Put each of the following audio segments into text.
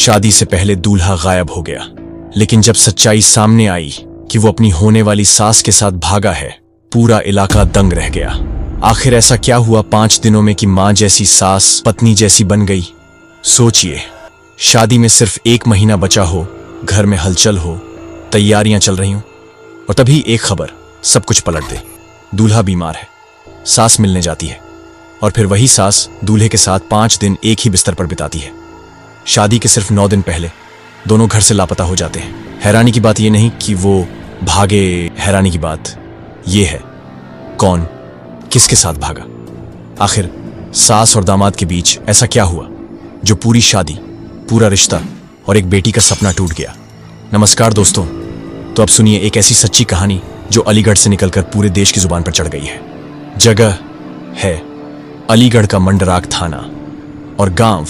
शादी से पहले दूल्हा गायब हो गया, लेकिन जब सच्चाई सामने आई कि वो अपनी होने वाली सास के साथ भागा है, पूरा इलाका दंग रह गया। आखिर ऐसा क्या हुआ 5 दिनों में कि मां जैसी सास पत्नी जैसी बन गई? सोचिए, शादी में सिर्फ 1 महीना बचा हो, घर में हलचल हो, तैयारियां चल रही हों, और तभी एक खबर सब कुछ पलट दे। दूल्हा बीमार है, सास मिलने जाती है, और फिर वही सास दूल्हे के साथ 5 दिन एक ही बिस्तर पर बिताती है। शादी के सिर्फ 9 दिन पहले दोनों घर से लापता हो जाते हैं। हैरानी की बात यह नहीं कि वो भागे, हैरानी की बात यह है कौन किसके साथ भागा। आखिर सास और दामाद के बीच ऐसा क्या हुआ जो पूरी शादी, पूरा रिश्ता और एक बेटी का सपना टूट गया। नमस्कार दोस्तों, तो अब सुनिए एक ऐसी सच्ची कहानी जो अलीगढ़ से निकलकर पूरे देश की जुबान पर चढ़ गई है। जगह है अलीगढ़ का मंडराक थाना और गांव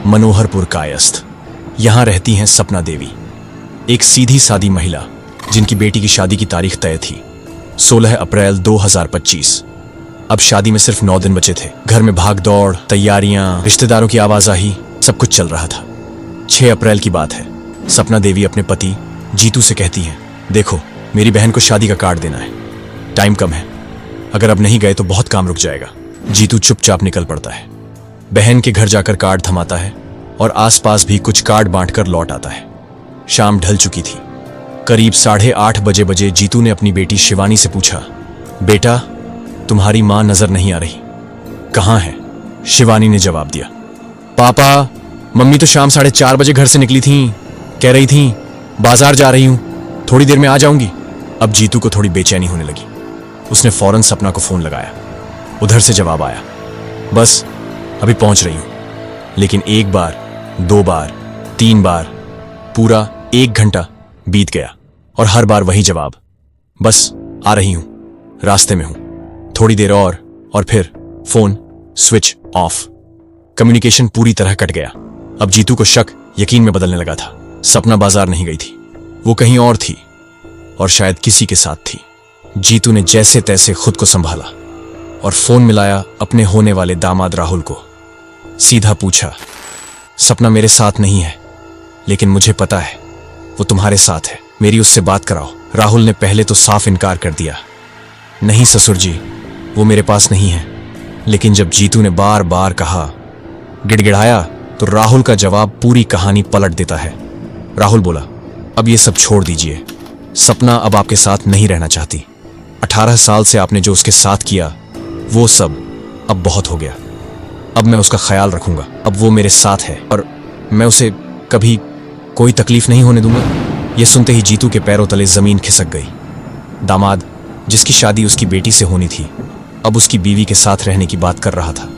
मनोहरपुर कायस्थ। यहां रहती हैं सपना देवी, एक सीधी सादी महिला जिनकी बेटी की शादी की तारीख तय थी 16 अप्रैल 2025। अब शादी में सिर्फ 9 दिन बचे थे। घर में भाग दौड़, तैयारियां, रिश्तेदारों की आवाजाही, सब कुछ चल रहा था। 6 अप्रैल की बात है। सपना देवी अपने पति जीतू से कहती हैं, देखो मेरी बहन को शादी का कार्ड देना है, टाइम कम है, अगर अब नहीं गए तो बहुत काम रुक जाएगा। जीतू चुपचाप निकल पड़ता है, बहन के घर जाकर कार्ड थमाता है और आसपास भी कुछ कार्ड बांटकर लौट आता है। शाम ढल चुकी थी। करीब 8:30 बजे जीतू ने अपनी बेटी शिवानी से पूछा, बेटा तुम्हारी मां नजर नहीं आ रही, कहां है? शिवानी ने जवाब दिया, पापा मम्मी तो शाम 4:30 बजे घर से निकली थी, कह रही थी बाजार जा रही हूं, थोड़ी देर में आ जाऊंगी। अब जीतू को थोड़ी बेचैनी होने लगी। उसने फौरन सपना को फोन लगाया। उधर से जवाब आया, बस अभी पहुंच रही हूं। लेकिन 1 बार, 2 बार, 3 बार, पूरा 1 घंटा बीत गया और हर बार वही जवाब, बस आ रही हूं, रास्ते में हूं, थोड़ी देर और फिर फोन स्विच ऑफ। कम्युनिकेशन पूरी तरह कट गया। अब जीतू को शक यकीन में बदलने लगा था। सपना बाजार नहीं गई थी, वो कहीं और थी और शायद किसी के साथ थी। जीतू ने जैसे तैसे खुद को संभाला और फोन मिलाया अपने होने वाले दामाद राहुल को। सीधा पूछा, सपना मेरे साथ नहीं है, लेकिन मुझे पता है वो तुम्हारे साथ है, मेरी उससे बात कराओ। राहुल ने पहले तो साफ इनकार कर दिया, नहीं ससुर जी, वो मेरे पास नहीं है। लेकिन जब जीतू ने बार बार कहा, गिड़गिड़ाया, तो राहुल का जवाब पूरी कहानी पलट देता है। राहुल बोला, अब ये सब छोड़ दीजिए, सपना अब आपके साथ नहीं रहना चाहती। 18 साल से आपने जो उसके साथ किया वो सब अब बहुत हो गया। अब मैं उसका ख्याल रखूंगा, अब वो मेरे साथ है और मैं उसे कभी कोई तकलीफ नहीं होने दूंगा। यह सुनते ही जीतू के पैरों तले जमीन खिसक गई। दामाद जिसकी शादी उसकी बेटी से होनी थी, अब उसकी बीवी के साथ रहने की बात कर रहा था।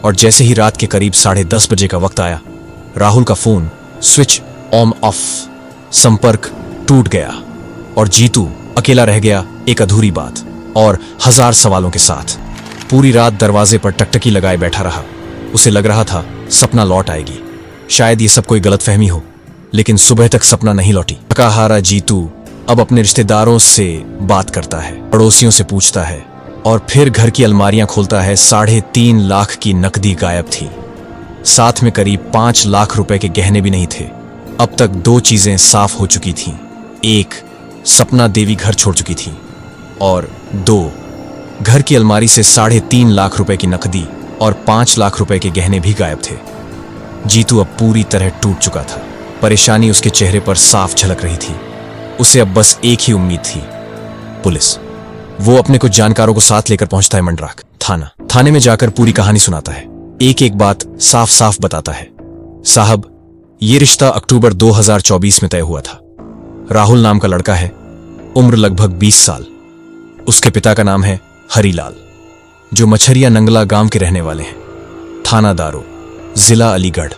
और जैसे ही रात के करीब 10:30 बजे का वक्त आया, राहुल का फोन स्विच ऑन ऑफ, संपर्क टूट गया और जीतू अकेला रह गया एक अधूरी बात और 1000 सवालों के साथ। पूरी रात दरवाजे पर टकटकी लगाए बैठा रहा। उसे लग रहा था सपना लौट आएगी। शायद ये सब कोई गलतफहमी हो, लेकिन सुबह तक सपना नहीं लौटी। थकाहारा जीतू अब अपने रिश्तेदारों से बात करता है, पड़ोसियों से पूछता है और फिर घर की अलमारियां खोलता है। 3.5 लाख की नकदी गायब थी, साथ में करीब 5 लाख रुपए के गहने भी नहीं थे। अब तक 2 चीजें साफ हो चुकी थीं। 1, सपना देवी घर छोड़ चुकी थी और 2, घर की अलमारी से 3.5 लाख रुपए की नकदी और 5 लाख रुपए के गहने भी गायब थे। जीतू अब पूरी तरह टूट चुका था। परेशानी उसके चेहरे पर साफ झलक रही थी। उसे अब बस एक ही उम्मीद थी, पुलिस। वो अपने कुछ जानकारों को साथ लेकर पहुंचता है मंडराक थाना। थाने में जाकर पूरी कहानी सुनाता है, एक एक बात साफ साफ बताता है। साहब, ये रिश्ता अक्टूबर 2024 में तय हुआ था। राहुल नाम का लड़का है, उम्र लगभग 20 साल। उसके पिता का नाम है हरीलाल, जो मछरिया नंगला गांव के रहने वाले हैं। थाना दारो, जिला अलीगढ़।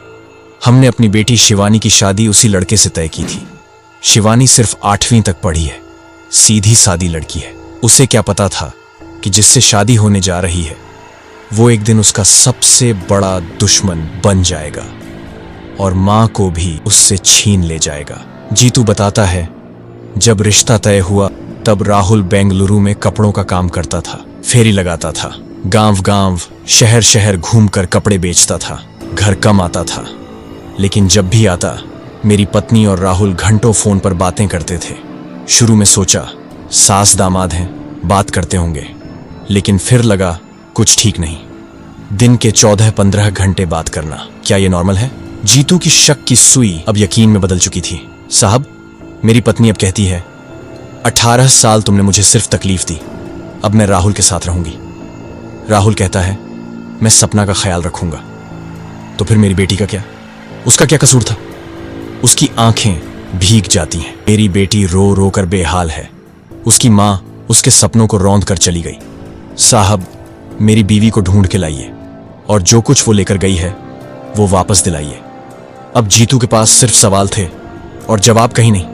हमने अपनी बेटी शिवानी की शादी उसी लड़के से तय की थी। शिवानी सिर्फ 8वीं तक पढ़ी है, सीधी सादी लड़की है। उसे क्या पता था कि जिससे शादी होने जा रही है वो एक दिन उसका सबसे बड़ा दुश्मन बन जाएगा और मां को भी उससे छीन ले जाएगा। जीतू बताता है, जब रिश्ता तय हुआ तब राहुल बेंगलुरु में कपड़ों का काम करता था, फेरी लगाता था, गांव गांव शहर शहर घूमकर कपड़े बेचता था। घर कम आता था, लेकिन जब भी आता मेरी पत्नी और राहुल घंटों फोन पर बातें करते थे। शुरू में सोचा सास दामाद हैं, बात करते होंगे, लेकिन फिर लगा कुछ ठीक नहीं। दिन के 14-15 घंटे बात करना, क्या ये नॉर्मल है? जीतू की शक की सुई अब यकीन में बदल चुकी थी। साहब, मेरी पत्नी अब कहती है 18 साल तुमने मुझे सिर्फ तकलीफ दी, अब मैं राहुल के साथ रहूंगी। राहुल कहता है मैं सपना का ख्याल रखूंगा। तो फिर मेरी बेटी का क्या? उसका क्या कसूर था? उसकी आंखें भीग जाती हैं। मेरी बेटी रो रो कर बेहाल है। उसकी मां उसके सपनों को रौंद कर चली गई। साहब, मेरी बीवी को ढूंढ के लाइए और जो कुछ वो लेकर गई है वो वापस दिलाइए। अब जीतू के पास सिर्फ सवाल थे और जवाब कहीं नहीं।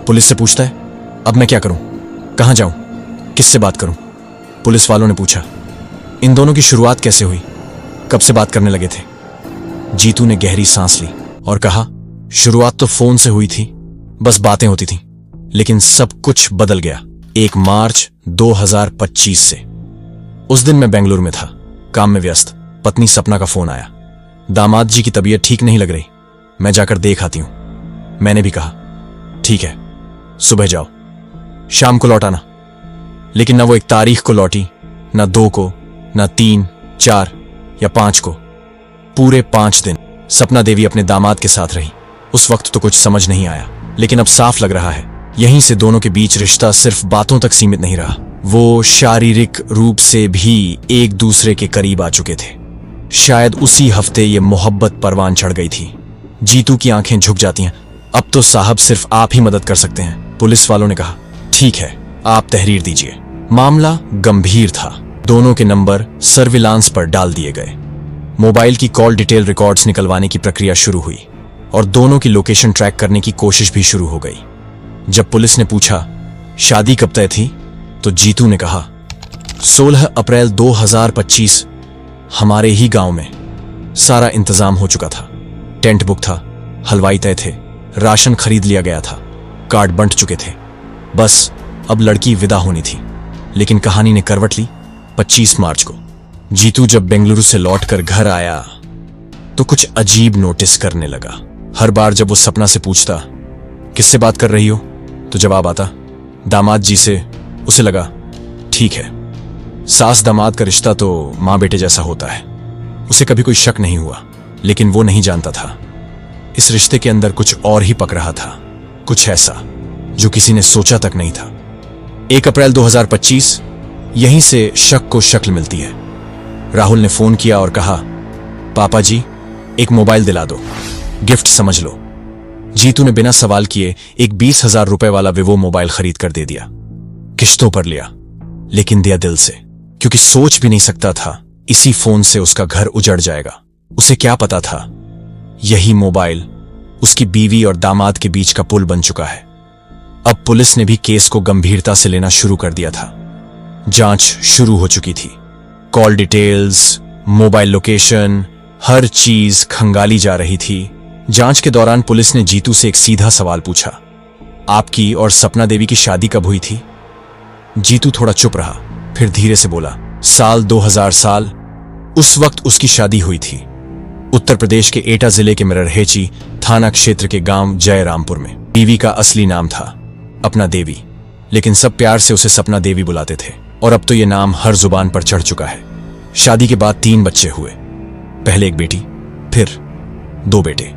पुलिस से पूछता है अब मैं क्या करूं, कहां जाऊं, किससे बात करूं? पुलिस वालों ने पूछा इन दोनों की शुरुआत कैसे हुई, कब से बात करने लगे थे? जीतू ने गहरी सांस ली और कहा शुरुआत तो फोन से हुई थी, बस बातें होती थीं, लेकिन सब कुछ बदल गया 1 मार्च 2025 से। उस दिन मैं बेंगलुरु में था, काम में व्यस्त। पत्नी सपना का फोन आया, दामाद जी की तबीयत ठीक नहीं लग रही, मैं जाकर देख आती हूं। मैंने भी कहा ठीक है, सुबह जाओ, शाम को लौट आना। लेकिन न वो 1 तारीख को लौटी, न 2 को, न 3, 4 या 5 को। पूरे 5 दिन सपना देवी अपने दामाद के साथ रही। उस वक्त तो कुछ समझ नहीं आया, लेकिन अब साफ लग रहा है यहीं से दोनों के बीच रिश्ता सिर्फ बातों तक सीमित नहीं रहा, वो शारीरिक रूप से भी एक दूसरे के करीब आ चुके थे। शायद उसी हफ्ते ये मोहब्बत परवान चढ़ गई थी। जीतू की आंखें झुक जाती हैं। अब तो साहब सिर्फ आप ही मदद कर सकते हैं। पुलिस वालों ने कहा ठीक है, आप तहरीर दीजिए। मामला गंभीर था। दोनों के नंबर सर्विलांस पर डाल दिए गए। मोबाइल की कॉल डिटेल रिकॉर्ड्स निकलवाने की प्रक्रिया शुरू हुई और दोनों की लोकेशन ट्रैक करने की कोशिश भी शुरू हो गई। जब पुलिस ने पूछा शादी कब तय थी, तो जीतू ने कहा 16 अप्रैल 2025, हमारे ही गांव में। सारा इंतजाम हो चुका था, टेंट बुक था, हलवाई तय थे, राशन खरीद लिया गया था, कार्ड बंट चुके थे, बस अब लड़की विदा होनी थी। लेकिन कहानी ने करवट ली 25 मार्च को। जीतू जब बेंगलुरु से लौटकर घर आया तो कुछ अजीब नोटिस करने लगा। हर बार जब वो सपना से पूछता किससे बात कर रही हो, तो जवाब आता दामाद जी से। उसे लगा ठीक है, सास दामाद का रिश्ता तो मां बेटे जैसा होता है। उसे कभी कोई शक नहीं हुआ, लेकिन वो नहीं जानता था इस रिश्ते के अंदर कुछ और ही पक रहा था, कुछ ऐसा जो किसी ने सोचा तक नहीं था। 1 अप्रैल 2025, यहीं से शक को शक्ल मिलती है। राहुल ने फोन किया और कहा पापा जी, एक मोबाइल दिला दो, गिफ्ट समझ लो। जीतू ने बिना सवाल किए एक 20,000 रुपए वाला विवो मोबाइल खरीद कर दे दिया। किश्तों पर लिया, लेकिन दिया दिल से, क्योंकि सोच भी नहीं सकता था इसी फोन से उसका घर उजड़ जाएगा। उसे क्या पता था यही मोबाइल उसकी बीवी और दामाद के बीच का पुल बन चुका है। अब पुलिस ने भी केस को गंभीरता से लेना शुरू कर दिया था। जांच शुरू हो चुकी थी। कॉल डिटेल्स, मोबाइल लोकेशन, हर चीज खंगाली जा रही थी। जांच के दौरान पुलिस ने जीतू से एक सीधा सवाल पूछा, आपकी और सपना देवी की शादी कब हुई थी? जीतू थोड़ा चुप रहा, फिर धीरे से बोला, साल 2000 साल, उस वक्त उसकी शादी हुई थी। उत्तर प्रदेश के एटा जिले के मिररहेची थाना क्षेत्र के गांव जयरामपुर में। बीवी का असली नाम था अपना देवी, लेकिन सब प्यार से उसे सपना देवी बुलाते थे, और अब तो ये नाम हर जुबान पर चढ़ चुका है। शादी के बाद 3 बच्चे हुए, पहले एक बेटी, फिर 2 बेटे।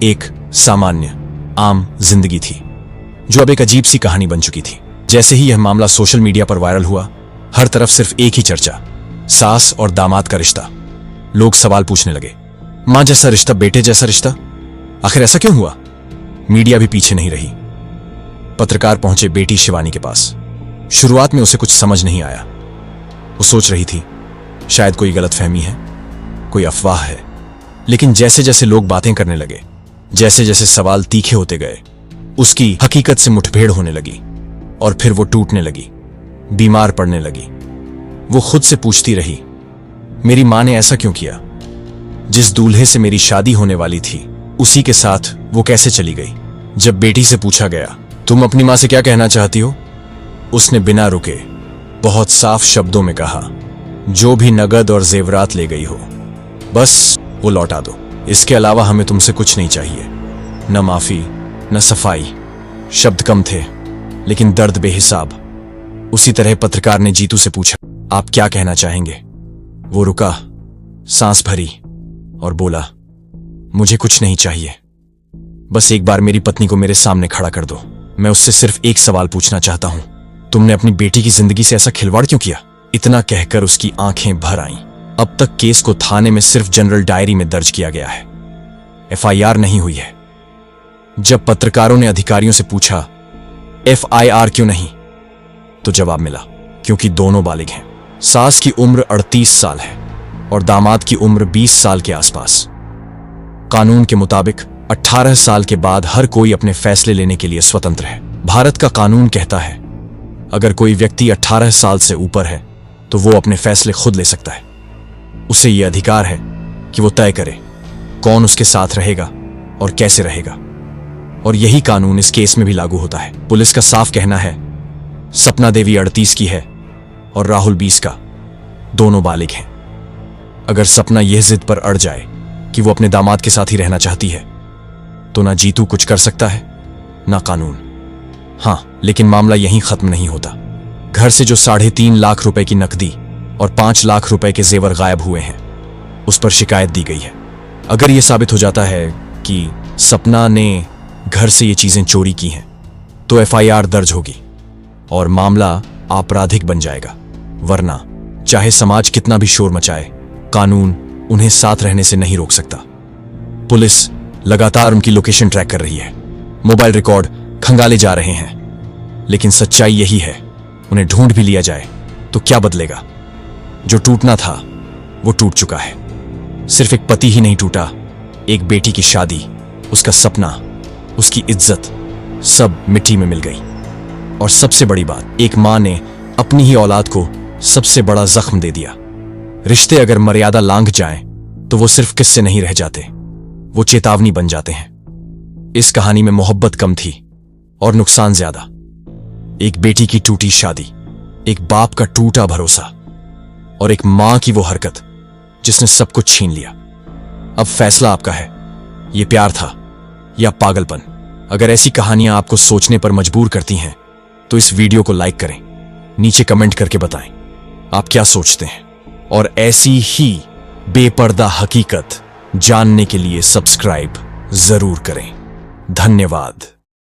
एक सामान्य आम जिंदगी थी, जो अब एक अजीब सी कहानी बन चुकी थी। जैसे ही यह मामला सोशल मीडिया पर वायरल हुआ, हर तरफ सिर्फ एक ही चर्चा, सास और दामाद का रिश्ता। लोग सवाल पूछने लगे, मां जैसा रिश्ता, बेटे जैसा रिश्ता, आखिर ऐसा क्यों हुआ? मीडिया भी पीछे नहीं रही। पत्रकार पहुंचे बेटी शिवानी के पास। शुरुआत में उसे कुछ समझ नहीं आया। वो सोच रही थी शायद कोई गलतफहमी है, कोई अफवाह है। लेकिन जैसे जैसे लोग बातें करने लगे, जैसे जैसे सवाल तीखे होते गए, उसकी हकीकत से मुठभेड़ होने लगी और फिर वो टूटने लगी, बीमार पड़ने लगी। वो खुद से पूछती रही, मेरी मां ने ऐसा क्यों किया? जिस दूल्हे से मेरी शादी होने वाली थी, उसी के साथ वो कैसे चली गई? जब बेटी से पूछा गया, तुम अपनी मां से क्या कहना चाहती हो? उसने बिना रुके बहुत साफ शब्दों में कहा, जो भी नगद और जेवरात ले गई हो, बस वो लौटा दो। इसके अलावा हमें तुमसे कुछ नहीं चाहिए, न माफी न सफाई। शब्द कम थे लेकिन दर्द बेहिसाब। उसी तरह पत्रकार ने जीतू से पूछा, आप क्या कहना चाहेंगे? वो रुका, सांस भरी और बोला, मुझे कुछ नहीं चाहिए, बस एक बार मेरी पत्नी को मेरे सामने खड़ा कर दो। मैं उससे सिर्फ एक सवाल पूछना चाहता हूं, तुमने अपनी बेटी की जिंदगी से ऐसा खिलवाड़ क्यों किया? इतना कहकर उसकी आंखें भर आईं। अब तक केस को थाने में सिर्फ जनरल डायरी में दर्ज किया गया है, FIR नहीं हुई है। जब पत्रकारों ने अधिकारियों से पूछा FIR क्यों नहीं, तो जवाब मिला, क्योंकि दोनों बालिग हैं। सास की उम्र 38 साल है और दामाद की उम्र 20 साल के आसपास। कानून के मुताबिक 18 साल के बाद हर कोई अपने फैसले लेने के लिए स्वतंत्र है। भारत का कानून कहता है अगर कोई व्यक्ति 18 साल से ऊपर है तो वो अपने फैसले खुद ले सकता है। उसे ये अधिकार है कि वो तय करे कौन उसके साथ रहेगा और कैसे रहेगा। और यही कानून इस केस में भी लागू होता है। पुलिस का साफ कहना है सपना देवी 38 की है और राहुल 20 का, दोनों बालिग हैं। अगर सपना यह जिद पर अड़ जाए कि वो अपने दामाद के साथ ही रहना चाहती है तो ना जीतू कुछ कर सकता है ना कानून। हां, लेकिन मामला यहीं खत्म नहीं होता। घर से जो 3.5 लाख रुपए की नकदी और 5 लाख रुपए के जेवर गायब हुए हैं उस पर शिकायत दी गई है। अगर यह साबित हो जाता है कि सपना ने घर से ये चीजें चोरी की हैं तो FIR दर्ज होगी और मामला आपराधिक बन जाएगा। वरना चाहे समाज कितना भी शोर मचाए, कानून उन्हें साथ रहने से नहीं रोक सकता। पुलिस लगातार उनकी लोकेशन ट्रैक कर रही है, मोबाइल रिकॉर्ड खंगाले जा रहे हैं, लेकिन सच्चाई यही है, उन्हें ढूंढ भी लिया जाए तो क्या बदलेगा? जो टूटना था वो टूट चुका है। सिर्फ एक पति ही नहीं टूटा, एक बेटी की शादी, उसका सपना, उसकी इज्जत, सब मिट्टी में मिल गई। और सबसे बड़ी बात, एक मां ने अपनी ही औलाद को सबसे बड़ा जख्म दे दिया। रिश्ते अगर मर्यादा लांघ जाएं तो वो सिर्फ किस्से नहीं रह जाते, वो चेतावनी बन जाते हैं। इस कहानी में मोहब्बत कम थी और नुकसान ज्यादा। एक बेटी की टूटी शादी, एक बाप का टूटा भरोसा और एक मां की वो हरकत जिसने सब कुछ छीन लिया। अब फैसला आपका है, ये प्यार था या पागलपन। अगर ऐसी कहानियां आपको सोचने पर मजबूर करती हैं तो इस वीडियो को लाइक करें, नीचे कमेंट करके बताएं आप क्या सोचते हैं। और ऐसी ही बेपर्दा हकीकत जानने के लिए सब्सक्राइब जरूर करें। धन्यवाद।